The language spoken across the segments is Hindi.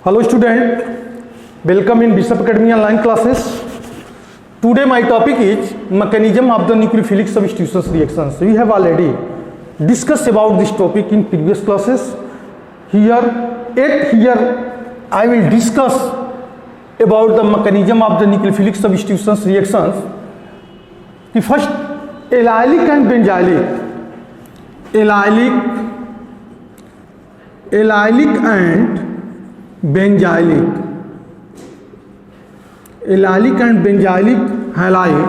Hello student, welcome in Bishop Academy online classes. Today my topic is mechanism of the nucleophilic substitution reactions. We have already discussed about this topic in previous classes. Here I will discuss about the mechanism of the nucleophilic substitution reactions. The first, allylic and benzylic. Allylic and benzylic. Allylic and benzylic halide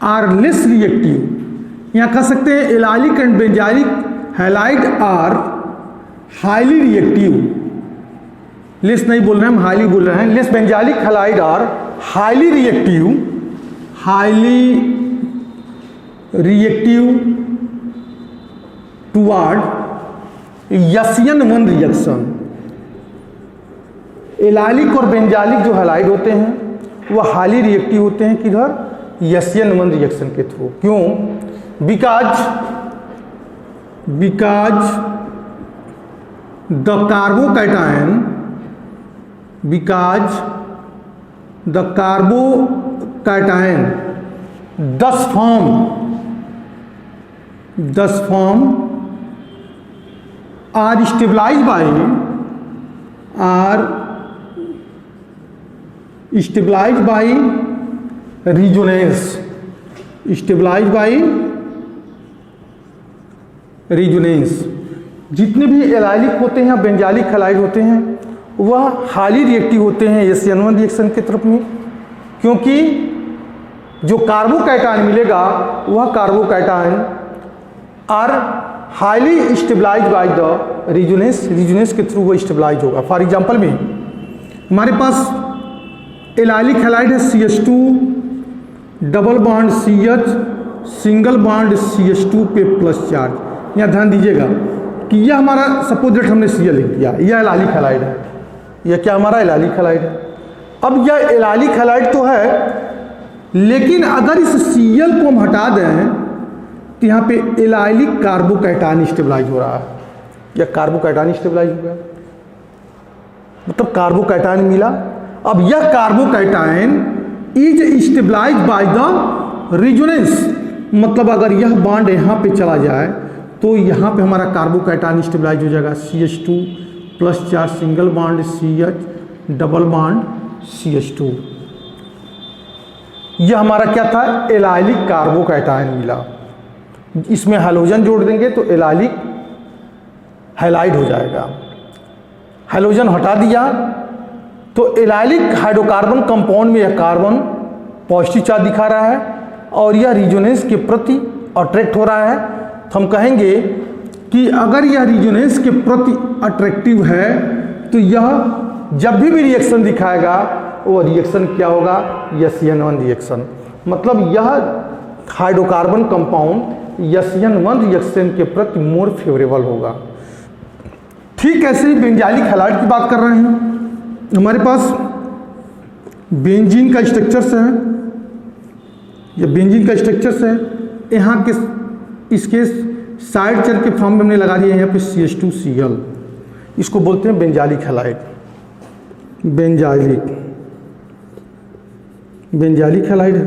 are less reactive. यहाँ कह सकते हैं allylic and benzylic halide are highly reactive. Less नहीं बोल रहे हैं, हम हाईली बोल रहे हैं. Less benzylic halide are highly reactive toward SN1 reaction. Allylic और बेंजालिक जो हैलाइड होते हैं वह हाईली रिएक्टिव होते हैं किधर? SN1 रिएक्शन के थ्रू. क्यों? Because the carbocation thus form are stabilized by resonance. जितने भी एलाइलिक होते हैं बेंजालिक हैलाइड होते हैं वह हाईली रिएक्टिव होते हैं SN1 रिएक्शन के तरफ में, क्योंकि जो कार्बोकैटायन मिलेगा वह carbocation are highly stabilized by the resonance के थ्रू वो स्टेबलाइज होगा. फॉर एग्जांपल में हमारे पास एलाइलिक हैलाइड है CH2 double bond CH single bond CH2 पे प्लस चार्ज. यहाँ ध्यान दीजिएगा कि यह हमारा सपोज दैट हमने Cl लिख दिया, यह एलाइलिक हैलाइड है. यह क्या हमारा एलाइलिक हैलाइड है. अब यह एलाइलिक हैलाइड तो है, लेकिन अगर इस Cl को हम हटा दें तो यहाँ पे एलाइलिक कार्बोकैटायन स्टेबलाइज हो रहा है. या कार्बोकैटायन स्टेबलाइज हो गया, मतलब कार्बोकैटायन मिला. अब यह carbocation is stabilize by the resonance, मतलब अगर यह बॉन्ड यहाँ पे चला जाए तो यहाँ पे हमारा कार्बोकैटायन स्टेबलाइज हो जाएगा. CH2 plus charge single bond CH double bond CH2. यह हमारा क्या था? एलाइलिक कार्बोकैटायन मिला. इसमें हैलोजन जोड़ देंगे तो एलाइलिक हैलाइड हो जाएगा. हैलोजन हटा दिया तो एलाइलिक हाइड्रोकार्बन कंपाउंड में यह कार्बन पॉजिटिव चार्ज दिखा रहा है और यह रिजोनेंस के प्रति अट्रैक्ट हो रहा है. तो हम कहेंगे कि अगर यह रिजोनेंस के प्रति अट्रैक्टिव है तो यह जब भी रिएक्शन दिखाएगा वो रिएक्शन क्या होगा? SN1 reaction. मतलब यह हाइड्रोकार्बन कंपाउंड SN1 रिएक्शन के प्रति मोर फेवरेबल होगा. ठीक ऐसे ही बेंजाइलिक हैलाइड की बात कर रहे हैं. हमारे पास बेंजीन का स्ट्रक्चर्स है, ये बेंजीन का स्ट्रक्चर्स है. यहाँ के इसके साइड चेयर के फॉर्म में हमने लगा दिया यहाँ पे CH2Cl. इसको बोलते हैं बेंजाइलिक हैलाइड. बेंजाइलिक हैलाइड है.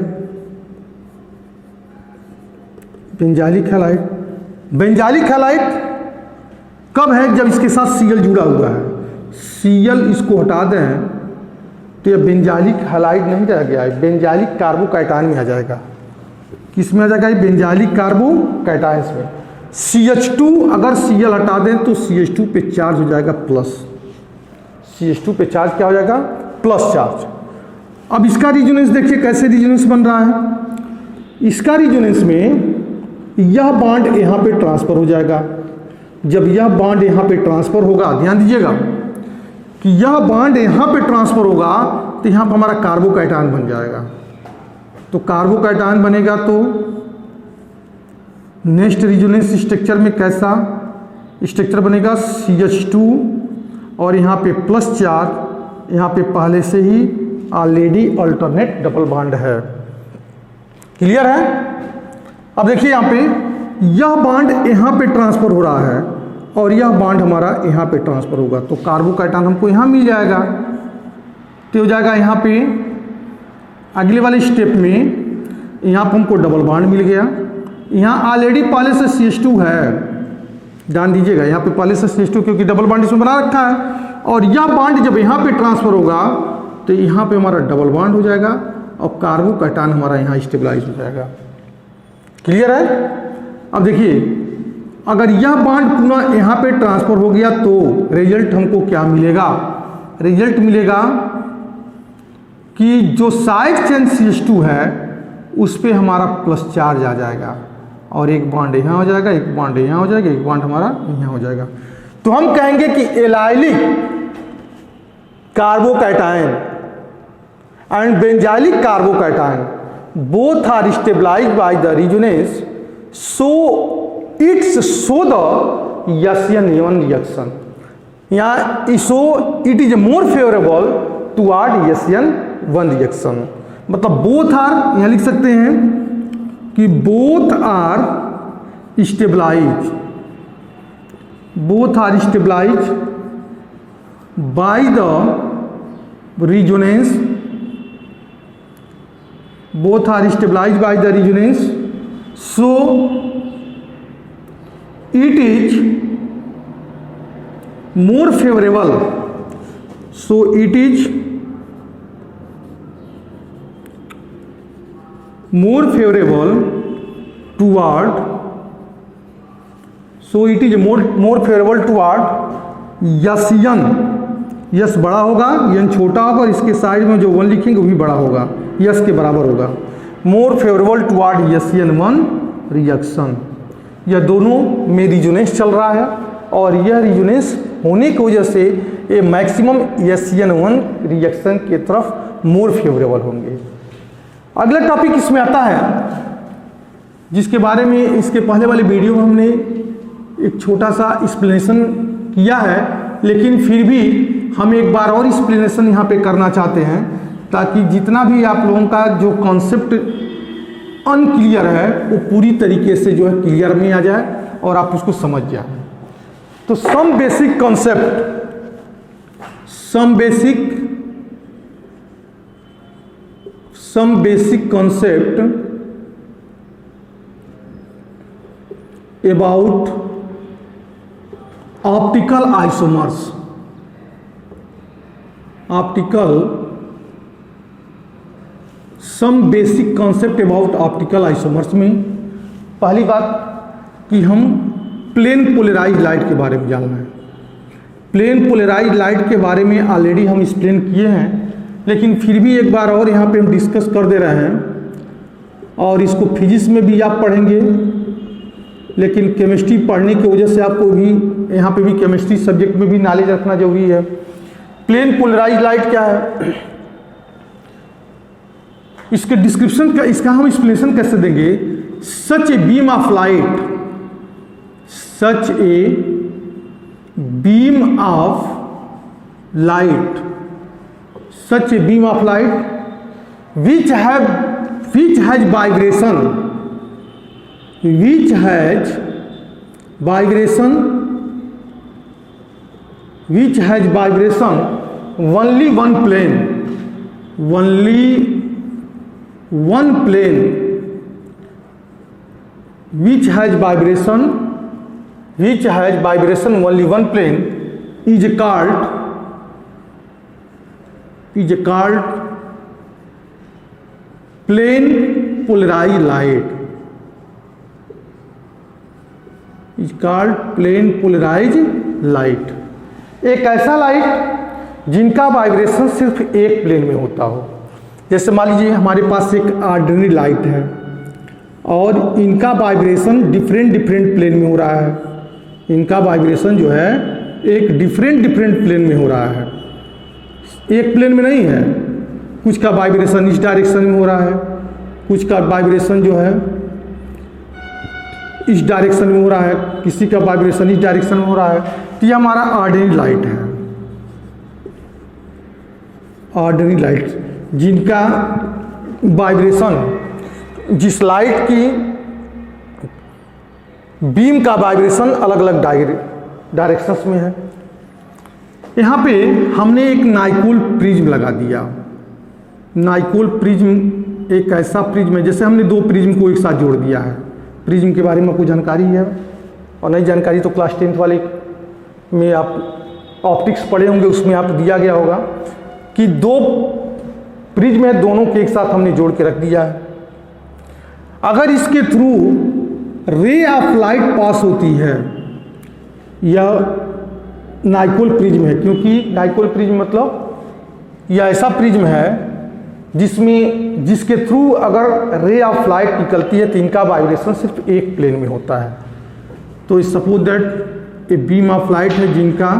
बेंजाइलिक हैलाइड कब है? जब इसके साथ Cl जुड़ा हुआ है. Cl इसको हटा दें तो यह बेंजाइलिक हैलाइड नहीं रह गया है, बेंजाइलिक कार्बोकैटायन में आ जाएगा. किस में आ जाएगा? बेंजाइलिक कार्बोकैटायन में. CH2 अगर Cl हटा दें तो CH2 पे चार्ज हो जाएगा प्लस. CH2 पे चार्ज क्या हो जाएगा? Plus charge. अब इसका रिजोनेंस देखिए कैसे रिजोनेंस बन रहा है. इसका रिजोनेंस में यह बॉन्ड यहाँ पे ट्रांसफर हो जाएगा. जब यह बॉन्ड यहाँ पे ट्रांसफर होगा, ध्यान दीजिएगा कि यह बॉन्ड यहाँ पे ट्रांसफर होगा तो यहाँ पर हमारा कार्बोकैटायन बन जाएगा. तो कार्बोकैटायन बनेगा तो नेक्स्ट रिजोनेंस स्ट्रक्चर में कैसा स्ट्रक्चर बनेगा? CH2 और यहाँ पे प्लस चार्ज, यहाँ पे पहले से ही ऑलरेडी अल्टरनेट डबल बॉन्ड है. क्लियर है? अब देखिए यहाँ पे यह बॉन्ड यहाँ पे ट्रांसफर हो रहा है और यह बॉन्ड हमारा यहाँ पे ट्रांसफ़र होगा, तो कार्बोकैटायन हमको यहाँ मिल जाएगा। तो हो जाएगा यहाँ पे अगले वाले स्टेप में यहाँ पर हमको डबल बॉन्ड मिल गया। यहाँ ऑलरेडी पहले से CH2 है, ध्यान दीजिएगा, यहाँ पे पहले से CH2 क्योंकि डबल बॉन्ड इसमें बना रखा है। और यह बॉन्ड जब यहाँ पे ट्रांसफ़र होगा तो यहाँ पे हमारा डबल बॉन्ड हो जाएगा और कार्बोकैटायन हमारा यहाँ स्टेबलाइज हो जाएगा। क्लियर है? अब देखिए, अगर यह बॉन्ड पुनः यहाँ पे ट्रांसफ़र हो गया तो रिजल्ट हमको क्या मिलेगा? रिजल्ट मिलेगा कि जो साइड चेन CH2 है उस पर हमारा प्लस चार्ज आ जाएगा और एक बॉन्ड यहाँ हो जाएगा, एक बॉन्ड यहाँ हो जाएगा, एक बॉन्ड हमारा यहाँ हो जाएगा। तो हम कहेंगे कि allylic carbocation and benzylic carbocation both are stabilized by the resonance, so it's show the SN1 reaction. यहाँ so it is more favourable toward SN1 reaction. मतलब बोथ आर, यहाँ लिख सकते हैं कि both are stabilize, both are stabilize by the resonance, both are stabilized by the resonance, so it is more favorable, so it is more favorable toward, so it is more favorable toward SN, yes बड़ा होगा, एन छोटा होगा और इसके साइड में जो 1 लिखेंगे वो भी बड़ा होगा, यस के बराबर होगा। मोर फेवरेबल टुवर्ड SN1 रिएक्शन। यह दोनों में रिजोनेंस चल रहा है और यह रिजोनेंस होने की वजह से ये मैक्सिमम SN1 रिएक्शन के तरफ मोर फेवरेबल होंगे। अगला टॉपिक इसमें आता है जिसके बारे में इसके पहले वाले वीडियो में हमने एक छोटा सा एक्सप्लेनेशन किया है, लेकिन फिर भी हम एक बार और एक्सप्लेनेशन यहाँ पे करना चाहते हैं ताकि जितना भी आप लोगों का जो कॉन्सेप्ट अनक्लियर है वो पूरी तरीके से जो है क्लियर में आ जाए और आप उसको समझ जाए। तो some basic concept, some basic concept about optical isomers. Some basic concept about optical isomers में पहली बात कि हम प्लेन पोलराइज्ड लाइट के बारे में जानना है। प्लेन पोलराइज्ड लाइट के बारे में ऑलरेडी हम एक्सप्लेन किए हैं, लेकिन फिर भी एक बार और यहाँ पे हम डिस्कस कर दे रहे हैं और इसको फिजिक्स में भी आप पढ़ेंगे, लेकिन केमिस्ट्री पढ़ने की वजह से आपको भी यहाँ पे भी केमिस्ट्री सब्जेक्ट में भी नॉलेज रखना जरूरी है। प्लेन पोलराइज्ड लाइट क्या है, इसके डिस्क्रिप्शन का, इसका हम एक्सप्लेनेशन कैसे देंगे? Such a beam of light, such a beam of light, such a beam of light which has vibration, which has vibration only one plane, only one plane, which has vibration only one plane is called plane polarized light, is called plane polarized light। एक ऐसा लाइट जिनका वाइब्रेशन सिर्फ एक प्लेन में होता हो। जैसे मान लीजिए हमारे पास एक ऑर्डिनरी लाइट है और इनका वाइब्रेशन डिफरेंट प्लेन में हो रहा है। इनका वाइब्रेशन जो है एक डिफरेंट प्लेन में हो रहा है, एक प्लेन में नहीं है। कुछ का वाइब्रेशन इस डायरेक्शन में हो रहा है, कुछ का वाइब्रेशन जो है इस डायरेक्शन में हो रहा है, किसी का वाइब्रेशन इस डायरेक्शन में हो रहा है। तो ये हमारा ऑर्डिनरी लाइट है, ऑर्डिनरी लाइट जिनका वाइब्रेशन, जिस लाइट की बीम का वाइब्रेशन अलग अलग डायरेक्शंस में है। यहाँ पे हमने एक नाइकोल प्रिज्म लगा दिया। नाइकोल प्रिज्म एक ऐसा प्रिज्म है, जैसे हमने दो प्रिज्म को एक साथ जोड़ दिया है। प्रिज्म के बारे में आपको जानकारी है, और नई जानकारी तो क्लास 10th वाले में आप ऑप्टिक्स पढ़े होंगे, उसमें आप दिया गया होगा कि दो प्रिज्म है, दोनों के एक साथ हमने जोड़ के रख दिया है। अगर इसके through ray of light pass होती है, यह नाइकोल प्रिज्म है, क्योंकि नाइकोल प्रिज्म मतलब यह ऐसा प्रिज्म है जिसके थ्रू अगर रे ऑफ लाइट निकलती है तो इनका वाइब्रेशन सिर्फ एक प्लेन में होता है। तो suppose that A beam of light है जिनका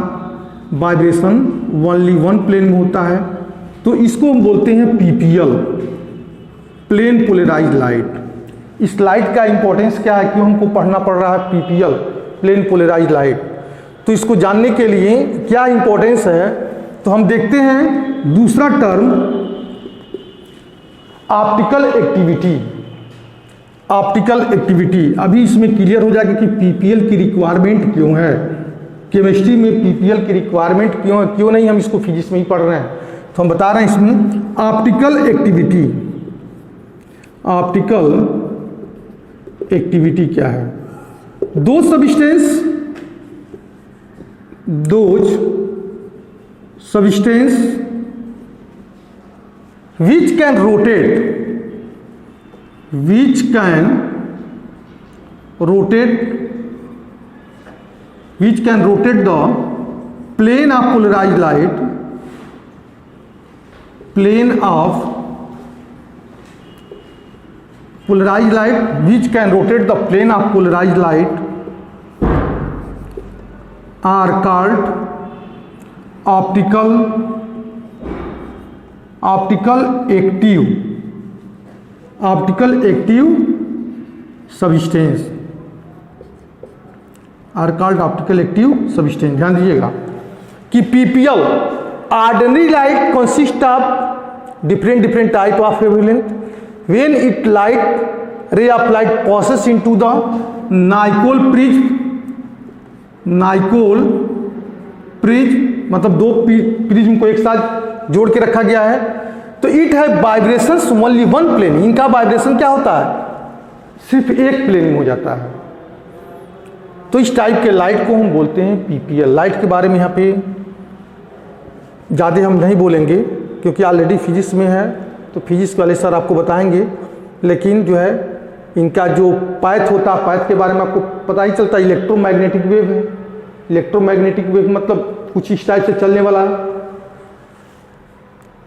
वाइब्रेशन ओनली वन प्लेन में होता है, तो इसको हम बोलते हैं पीपीएल, प्लेन पोलराइज्ड लाइट। इस लाइट का इंपॉर्टेंस क्या है, क्यों हमको पढ़ना पड़ रहा है पीपीएल, प्लेन पोलराइज्ड लाइट। तो इसको जानने के लिए क्या इंपॉर्टेंस है, तो हम देखते हैं दूसरा term optical activity. Optical activity अभी इसमें क्लियर हो जाएगा कि पीपीएल की रिक्वायरमेंट क्यों है, केमिस्ट्री में पीपीएल की रिक्वायरमेंट क्यों है, क्यों नहीं हम इसको फिजिक्स में ही पढ़ रहे हैं। तो हम बता रहे हैं इसमें ऑप्टिकल एक्टिविटी। ऑप्टिकल एक्टिविटी क्या है? दो substance which can rotate the plane of polarized light, which can rotate the plane of polarized light are called optical active substance, are called optical active substance। ध्यान दीजिएगा कि PPL ordinary light consist of different type of wavelength. When it ray of light passes into the Nicol prism, मतलब दो प्रिज्म को एक साथ जोड़ के रखा गया है, तो इट है वाइब्रेशंस ओनली वन प्लेन। इनका वाइब्रेशन क्या होता है, सिर्फ एक प्लेन में हो जाता है। तो इस टाइप के लाइट को हम बोलते हैं पीपीएल। लाइट के बारे में यहाँ पे ज़्यादा हम नहीं बोलेंगे क्योंकि ऑलरेडी फिजिक्स में है, तो फिजिक्स वाले सर आपको बताएंगे। लेकिन जो है इनका जो पाथ होता है, पाथ के बारे में आपको पता ही चलता है, इलेक्ट्रोमैग्नेटिक वेव है। इलेक्ट्रोमैग्नेटिक वेव मतलब कुछ इस टाइप से चलने वाला है,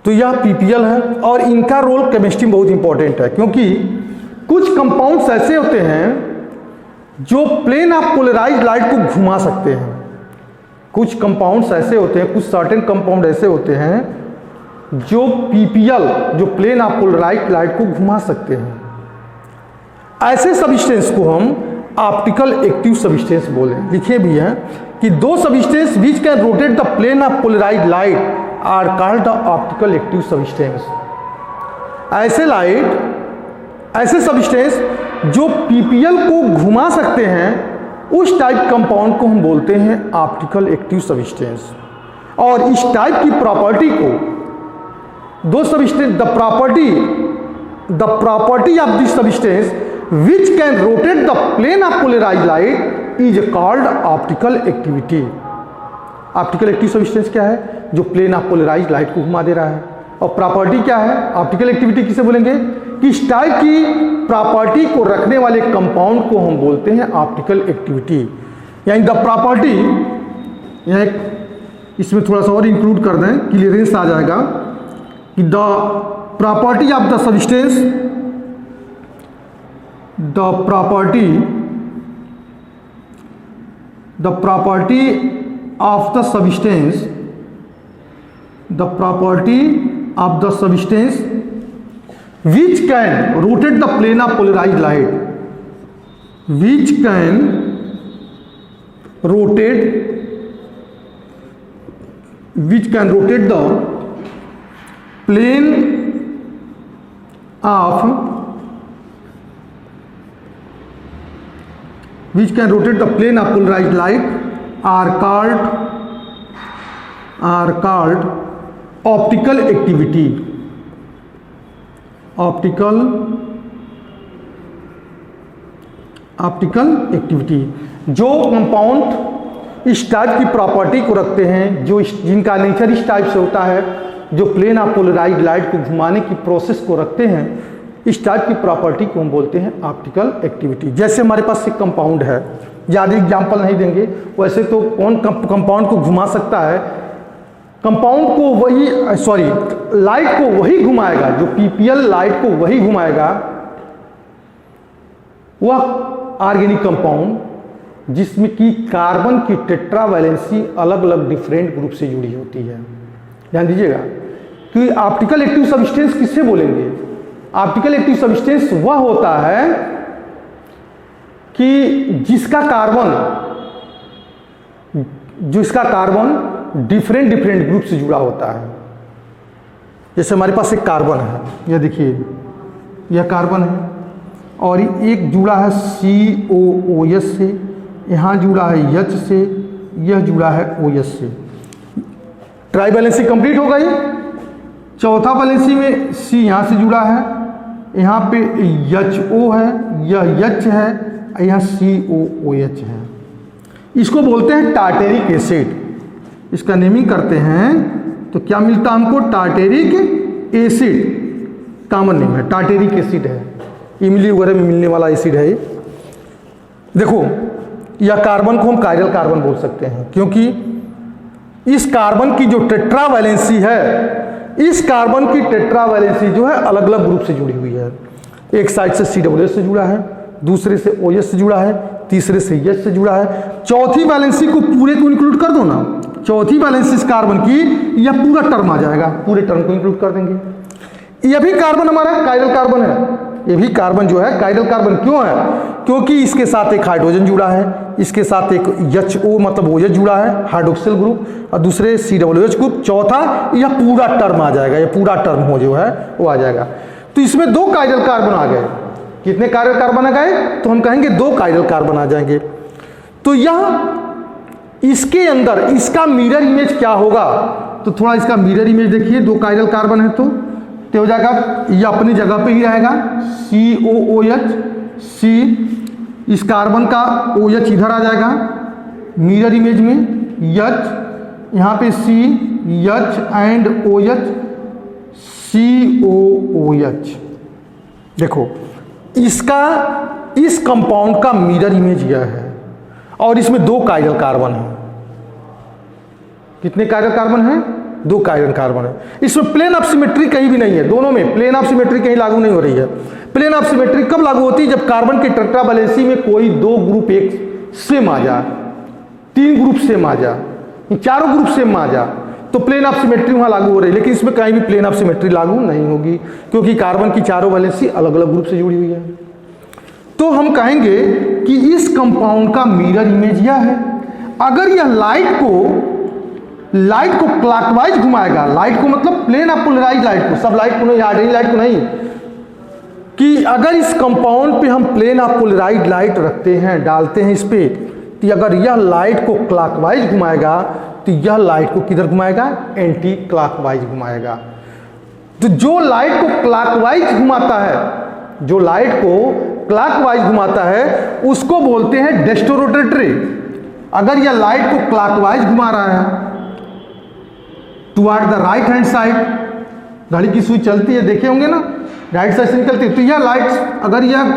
तो यह पीपीएल है। और इनका रोल केमिस्ट्री में बहुत इंपॉर्टेंट है, क्योंकि कुछ कंपाउंड्स ऐसे होते हैं जो प्लेन ऑफ पोलराइज्ड लाइट को घुमा सकते हैं। कुछ कंपाउंड्स ऐसे होते हैं, कुछ सर्टेन कंपाउंड ऐसे होते हैं जो पीपीएल, जो प्लेन ऑफ पोलराइज्ड लाइट को घुमा सकते हैं। ऐसे सब्सटेंस को हम ऑप्टिकल एक्टिव सब्सटेंस बोले। लिखे भी हैं कि दो substance which can rotate the plane of polarized light are called the optical active substance. ऐसे सब्सटेंस जो पीपीएल को घुमा सकते हैं, उस टाइप कंपाउंड को हम बोलते हैं ऑप्टिकल एक्टिव सब्सटेंस। और इस टाइप की प्रॉपर्टी को दो substance, the property of this substance which can rotate the plane of polarized light is called optical activity। Optical active substance क्या है, जो प्लेन ऑफ पोलराइज्ड लाइट को घुमा दे रहा है। और प्रॉपर्टी क्या है, ऑप्टिकल एक्टिविटी किसे बोलेंगे, कि इस टाइप की प्रॉपर्टी को रखने वाले कंपाउंड को हम बोलते हैं ऑप्टिकल एक्टिविटी। यानी द प्रॉपर्टी, यहाँ इसमें थोड़ा सा और इंक्लूड कर दें, क्लियरेंस आ जाएगा कि the property of the substance, the property of the substance which can rotate the plane of polarized light, which can rotate the plane of which can rotate the plane of polarized light are called optical activity. Optical activity जो कंपाउंड इस टाइप की प्रॉपर्टी को रखते हैं, जो जिनका नेचर इस टाइप से होता है, जो प्लेन ऑफ पोलराइज्ड लाइट को घुमाने की प्रोसेस को रखते हैं, इस टाइप की प्रॉपर्टी को हम बोलते हैं ऑप्टिकल एक्टिविटी। जैसे हमारे पास एक कंपाउंड है, ज़्यादा एग्जाम्पल नहीं देंगे, वैसे तो कौन कंपाउंड को घुमा सकता है? कंपाउंड को वही लाइट को वही घुमाएगा, जो पीपीएल लाइट को वही घुमाएगा, वह ऑर्गेनिक कंपाउंड जिसमें कि कार्बन की टेट्रावैलेंसी अलग अलग डिफरेंट ग्रुप से जुड़ी होती है। ध्यान दीजिएगा कि ऑप्टिकल एक्टिव सब्सटेंस किससे बोलेंगे? ऑप्टिकल एक्टिव सब्सटेंस वह होता है कि जिसका कार्बन डिफरेंट ग्रुप से जुड़ा होता है। जैसे हमारे पास एक कार्बन है, यह देखिए, यह कार्बन है और एक जुड़ा है COOH से, यहाँ जुड़ा है H से, यह जुड़ा है OH से। ट्राई बैलेंसी कंप्लीट हो गई। चौथा बैलेंसी में C यहाँ से जुड़ा है, यहाँ पे HO है, यह H है, यहाँ COOH है। इसको बोलते हैं टार्टेरिक एसिड। इसका नेमिंग करते हैं तो क्या मिलता है हमको? टार्टेरिक एसिड कॉमन नेम है, टार्टेरिक एसिड है, इमली वगैरह में मिलने वाला एसिड है। देखो, यह कार्बन को हम कायरल कार्बन बोल सकते हैं, क्योंकि इस कार्बन की जो टेट्रावैलेंसी है, इस कार्बन की टेट्रावैलेंसी जो है अलग अलग ग्रुप से जुड़ी हुई है। एक साइड से COOH से जुड़ा है, दूसरे से OH से जुड़ा है, तीसरे से H से जुड़ा है। चौथी वैलेंसी को पूरे को इंक्लूड कर दो ना, चौथी वैलेंसी इस कार्बन की, यह पूरा टर्म आ जाएगा, पूरे टर्म को इंक्लूड कर देंगे। यह भी कार्बन हमारा कायरल कार्बन है। ये भी कार्बन जो है कायरल कार्बन क्यों है? क्योंकि इसके साथ एक हाइड्रोजन जुड़ा है, इसके साथ एक HO मतलब OH जुड़ा है, हाइड्रोक्सिल ग्रुप, और दूसरे COOH ग्रुप। चौथा यह पूरा टर्म आ जाएगा, यह पूरा टर्म हो जो है वो आ जाएगा। तो इसमें 2 कायरल कार्बन आ गए। कितने कायरल कार्बन आ गए? तो हम कहेंगे 2 कायरल कार्बन आ जाएंगे। तो यह इसके अंदर इसका मिरर इमेज क्या होगा? तो थोड़ा इसका मिरर इमेज देखिए। 2 कायरल कार्बन है तो हो जाएगा, ये अपनी जगह पे ही रहेगा, COOH, C, इस कार्बन का OH इधर आ जाएगा मिरर इमेज में, H, यहाँ पे C, H and OH, COOH। देखो, इस कंपाउंड का मिरर इमेज यह है और इसमें 2 कायरल कार्बन है। कितने कायरल कार्बन है? 2 कायरल कार्बन है। इसमें प्लेन ऑफ सिमेट्री कहीं भी नहीं है, दोनों में प्लेन ऑफ सिमेट्री कहीं लागू नहीं हो रही है। प्लेन ऑफ सिमेट्री कब लागू होती है? जब कार्बन के टेट्रावैलेंसी में कोई 2 ग्रुप एक सेम आ जाए, 3 ग्रुप सेम आ जाए, 4 ग्रुप सेम आ जाए, तो प्लेन ऑफ सिमेट्री वहां लागू हो रही है। लेकिन इसमें कहीं भी प्लेन ऑफ सिमेट्री लागू नहीं होगी, क्योंकि कार्बन की चारों वैलेंसी अलग अलग ग्रुप से जुड़ी हुई है। तो हम कहेंगे कि इस कंपाउंड का मिरर इमेज यह है। अगर यह लाइट को क्लॉकवाइज घुमाएगा, लाइट को मतलब प्लेन ऑफ पोलराइज्ड लाइट को, सब लाइट को नहीं, आर्डिनरी लाइट को नहीं, कि अगर इस कंपाउंड पे हम प्लेन ऑफ पोलराइज्ड लाइट रखते हैं, डालते हैं इस पे, तो अगर यह लाइट को क्लॉकवाइज घुमाएगा तो यह लाइट को किधर घुमाएगा? एंटी क्लॉकवाइज घुमाएगा। तो जो लाइट को क्लॉकवाइज घुमाता है, जो लाइट को क्लॉकवाइज घुमाता है उसको बोलते हैं डेस्टोरोटेटरी। अगर यह लाइट को क्लॉकवाइज घुमा रहा है toward the right hand side, घड़ी की सुई चलती है, देखे होंगे ना, राइट साइड से निकलती है, तो यह लाइट, अगर यह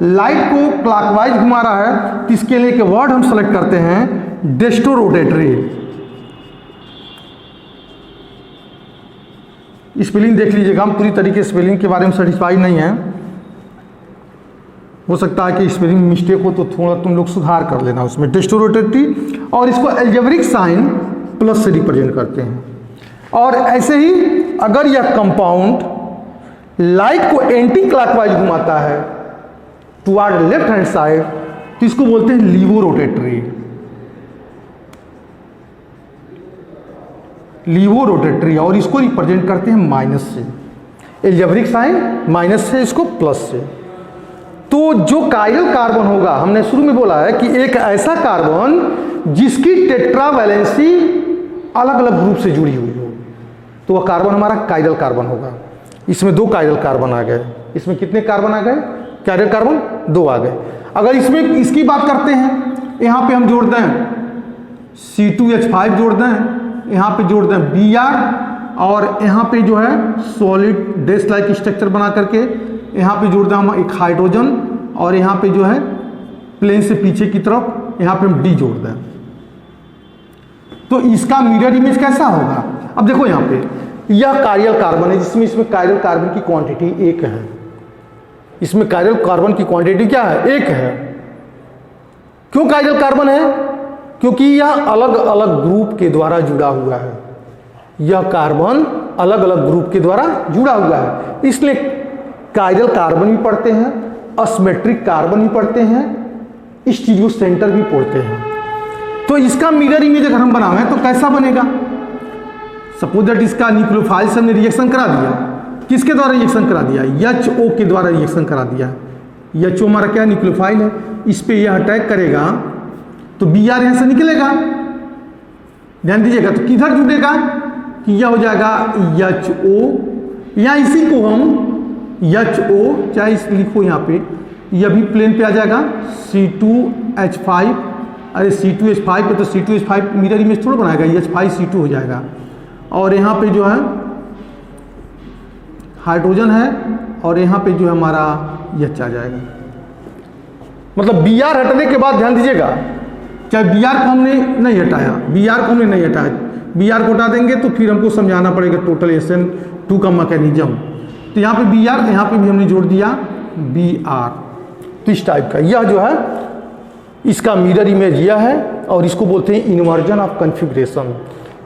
लाइट को क्लॉकवाइज घुमा रहा है तो इसके लिए एक वर्ड हम सेलेक्ट करते हैं डेस्टोरोटेटरी। स्पेलिंग देख लीजिएगा, हम पूरी तरीके से स्पेलिंग के बारे में सेटिस्फाई नहीं है, हो सकता है कि स्पेलिंग मिस्टेक हो तो थोड़ा तुम लोग सुधार कर लेना उसमें। डेस्टोरोटेटरी, और इसको एल्जेब्रिक साइन प्लस से रिप्रेजेंट करते हैं। और ऐसे ही अगर यह कंपाउंड लाइट को एंटी क्लॉकवाइज घुमाता है टुवर्ड लेफ्ट हैंड साइड तो इसको बोलते हैं लीवोरोटेटरी। लीवोरोटेटरी, और इसको रिप्रेजेंट करते हैं माइनस से, एल्जेब्रिक साइन माइनस से, इसको प्लस से। तो जो कायरल कार्बन होगा, हमने शुरू में बोला है कि एक ऐसा कार्बन जिसकी टेट्रा वैलेंसी अलग अलग ग्रुप से जुड़ी हुई हो, तो वह कार्बन हमारा कायरल कार्बन होगा। इसमें 2 कायरल कार्बन आ गए। इसमें कितने कार्बन आ गए? कायरल कार्बन 2 आ गए। अगर इसमें इसकी बात करते हैं, यहाँ पे हम जोड़ दें C2H5 जोड़ दें, यहाँ पे जोड़ दें Br, और यहाँ पे जो है सॉलिड डैश लाइक स्ट्रक्चर बना करके यहाँ पे जोड़ दें हम एक हाइड्रोजन, और यहाँ पे जो है प्लेन से पीछे की तरफ यहाँ पे हम D जोड़ दें, तो इसका मिरर इमेज कैसा होगा? अब देखो यहाँ पे यह कायरल कार्बन है, जिसमें इसमें कायरल कार्बन की क्वांटिटी 1 है। इसमें कायरल कार्बन की क्वांटिटी क्या है? 1 है। क्यों कायरल कार्बन है? क्योंकि यह अलग अलग ग्रुप के द्वारा जुड़ा हुआ है। यह कार्बन अलग अलग ग्रुप के द्वारा जुड़ा हुआ है, इसलिए कायरल कार्बन भी पढ़ते हैं, असिमेट्रिक कार्बन भी पढ़ते हैं, स्टीरियो सेंटर भी पढ़ते हैं। तो इसका मिरर इमेज अगर हम बनावें तो कैसा बनेगा? सपोज दैट इसका न्यूक्लियोफाइल से हमने रिएक्शन करा दिया। किसके द्वारा रिएक्शन करा दिया? HO के द्वारा रिएक्शन करा दिया। HO हमारा क्या न्यूक्लियोफाइल है, इस पे यह अटैक करेगा तो Br यहाँ से निकलेगा, ध्यान दीजिएगा। तो किधर जुड़ेगा कि यह हो जाएगा HO, या इसी को हम HO चाहे इस लिखो यहाँ पे, यह भी प्लेन पे आ जाएगा C2H5। अरे C2H5 पे तो C2H5 मिरर इमेज थोड़ा बनाएगा, H5C2 हो जाएगा। और यहाँ पे जो है हाइड्रोजन है, और यहाँ पे जो है हमारा H आ जाएगा। मतलब Br हटने के बाद ध्यान दीजिएगा, चाहे Br को हमने नहीं हटाया, Br को हमने नहीं हटाया, Br को हटा देंगे तो फिर हमको समझाना पड़ेगा टोटल SN2 का मैकेनिज्म। तो यहाँ पे Br, यहाँ पे भी हमने जोड़ दिया Br। तो इस टाइप का यह जो है इसका मिरर इमेज यह है, और इसको बोलते हैं इन्वर्जन ऑफ कॉन्फ़िगरेशन।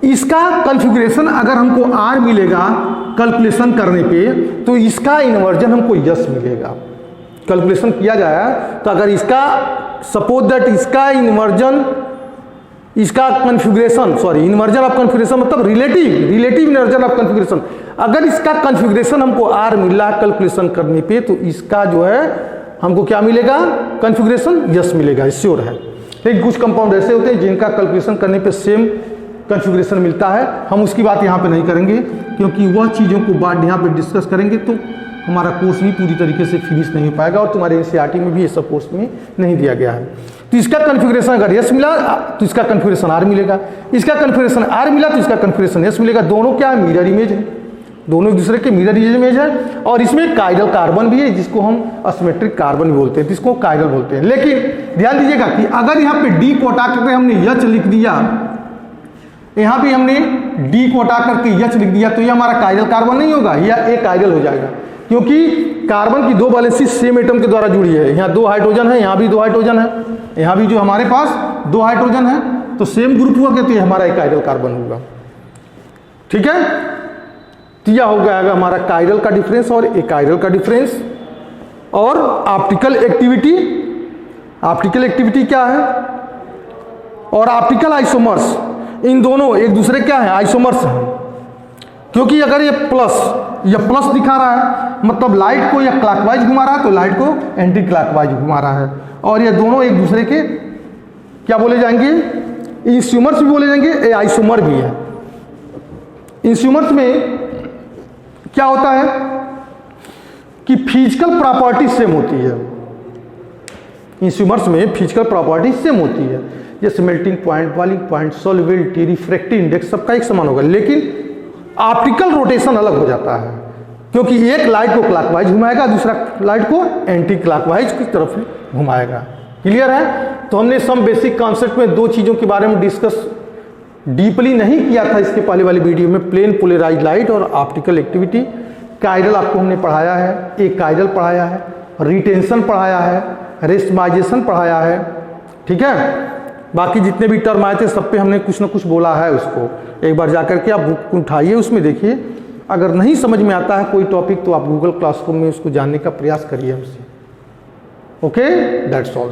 इसका कॉन्फ़िगरेशन अगर हमको R मिलेगा कैलकुलेशन करने पे, तो इसका इन्वर्जन हमको S मिलेगा। कैलकुलेशन किया जाए तो अगर इसका सपोज दैट इसका इन्वर्जन, इसका configuration, sorry inversion of configuration मतलब रिलेटिव इन्वर्जन ऑफ कॉन्फ़िगरेशन, अगर इसका कॉन्फ़िगरेशन हमको R मिल रहा है कैलकुलेशन करने पे, तो इसका जो है हमको क्या मिलेगा? कॉन्फ़िगरेशन S मिलेगा, श्योर है। लेकिन कुछ कंपाउंड ऐसे होते हैं जिनका कैलकुलेशन करने पे सेम कॉन्फ़िगरेशन मिलता है। हम उसकी बात यहाँ पे नहीं करेंगे, क्योंकि वह चीज़ों को बाद यहाँ पे डिस्कस करेंगे तो हमारा कोर्स भी पूरी तरीके से फिनिश नहीं हो पाएगा, और तुम्हारे NCERT में भी ये सब कोर्स में नहीं दिया गया है। तो इसका कॉन्फ़िगरेशन अगर S मिला तो इसका कॉन्फ़िगरेशन R मिलेगा, इसका कॉन्फ़िगरेशन R मिला तो इसका कॉन्फ़िगरेशन S मिलेगा। दोनों क्या है? मिरर इमेज है, दोनों एक दूसरे के मिरर इमेज है। और इसमें कायरल कार्बन भी है, जिसको हम असिमेट्रिक कार्बन भी बोलते हैं, जिसको कायरल बोलते हैं। लेकिन ध्यान दीजिएगा कि अगर यहाँ पे D को हटा करके हमने H लिख दिया, यहाँ पे हमने D को हटा करके H लिख दिया, तो यह हमारा कायरल कार्बन नहीं होगा, यह एक कायरल हो जाएगा। क्योंकि कार्बन की 2 वैलेंसी सेम एटम के द्वारा जुड़ी है। यहाँ 2 हाइड्रोजन है, यहाँ भी 2 हाइड्रोजन है, यहाँ भी जो हमारे पास 2 हाइड्रोजन है, तो सेम ग्रुप हुआ कहते हैं हमारा एक कायरल कार्बन होगा। ठीक है, तो यह हो गया हमारा कायरल का डिफरेंस और एकायरल का डिफरेंस। और ऑप्टिकल एक्टिविटी, ऑप्टिकल एक्टिविटी क्या है? और ऑप्टिकल आइसोमर्स, इन दोनों एक दूसरे क्या है? आइसोमर्स हैं। क्योंकि अगर ये प्लस दिखा रहा है, मतलब लाइट को यह क्लॉकवाइज घुमा रहा है, तो लाइट को एंटी क्लॉकवाइज घुमा रहा है। और ये दोनों एक दूसरे के क्या बोले जाएंगे? इंस्यूमर्स भी बोले जाएंगे, ये आइसोमर भी है। इंस्यूमर्स में क्या होता है कि फिजिकल प्रॉपर्टी सेम होती है। इंस्यूमर्स में फिजिकल प्रॉपर्टी सेम होती है, जैसे melting point, boiling point, solubility, refractive index सबका एक समान होगा। लेकिन ऑप्टिकल रोटेशन अलग हो जाता है, क्योंकि एक लाइट को क्लॉकवाइज घुमाएगा, दूसरा लाइट को एंटी क्लॉकवाइज की तरफ घुमाएगा। क्लियर है? तो हमने सम बेसिक कॉन्सेप्ट में 2 चीज़ों के बारे में डिस्कस डीपली नहीं किया था इसके पहले वाली वीडियो में, प्लेन पोलराइज लाइट और ऑप्टिकल एक्टिविटी। कायरल आपको हमने पढ़ाया है, एक कायरल पढ़ाया है, रिटेंशन पढ़ाया है, रेस्टमाइजेशन पढ़ाया है। ठीक है, बाकी जितने भी टर्म आए थे सब पे हमने कुछ ना कुछ बोला है। उसको एक बार जाकर के आप बुक उठाइए, उसमें देखिए। अगर नहीं समझ में आता है कोई टॉपिक तो आप गूगल क्लासरूम में उसको जानने का प्रयास करिए हमसे। Okay, that's all.